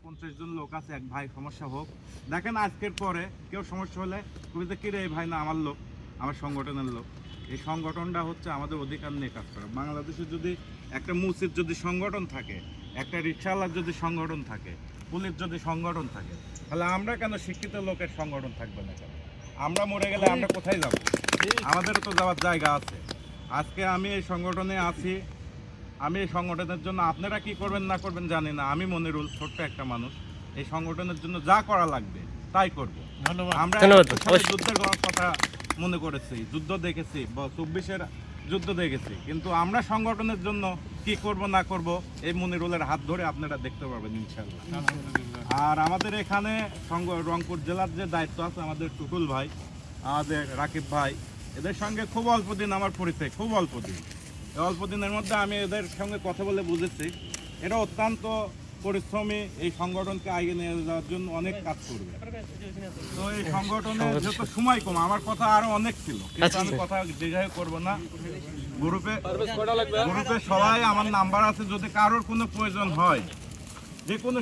50 জন লোক আছে, এক ভাই সমস্যা হোক, দেখেন আজকের পরে কেউ সমস্যা হলে তুমি যে কিরে এই ভাই না আমার লোক, আমার সংগঠনের লোক। এই সংগঠনটা হচ্ছে আমাদের অধিকার নিয়ে কাজ করা। বাংলাদেশে যদি একটা মসজিদ যদি সংগঠন থাকে, একটা রিক্সাওয়ালার যদি সংগঠন থাকে, পুলিশ যদি সংগঠন থাকে, তাহলে আমরা কেন শিক্ষিত লোকের সংগঠন থাকবে না কেন? আমরা মরে গেলে আমরা কোথায় যাব? আমাদেরও তো যাওয়ার জায়গা আছে। আজকে আমি এই সংগঠনে আছি, আমি এই সংগঠনের জন্য আপনারা কি করবেন না করবেন জানি না। আমি মনিরুল ছোট্ট একটা মানুষ, এই সংগঠনের জন্য যা করা লাগবে তাই করব। আমরা যুদ্ধের কথা মনে করেছি, যুদ্ধ দেখেছি, 24-এর যুদ্ধ দেখেছি, কিন্তু আমরা সংগঠনের জন্য কি করব না করব এই মনিরুলের হাত ধরে আপনারা দেখতে পারবেন ইনশাআল্লাহ। আর আমাদের এখানে রংপুর জেলার যে দায়িত্ব আছে, আমাদের টুটুল ভাই, আমাদের রাকিব ভাই, এদের সঙ্গে খুব অল্প দিন আমার পরিচয়, খুব অল্প দিন। এই অল্প দিনের মধ্যে আমি এদের সঙ্গে কথা বলে বুঝেছি এরা অত্যন্ত পরিশ্রমী, এই সংগঠনকে এগিয়ে নিয়ে যাওয়ার জন্য অনেক কাজ করবে। তো এই সংগঠনে যত সময় কম, আমার কথা আরো অনেক ছিল, কিন্তু আমি কথা দীর্ঘায়ু করব না। গ্রুপে সবাই আমার নাম্বার আছে, যদি কারোর কোনো প্রয়োজন হয়, যে কোনো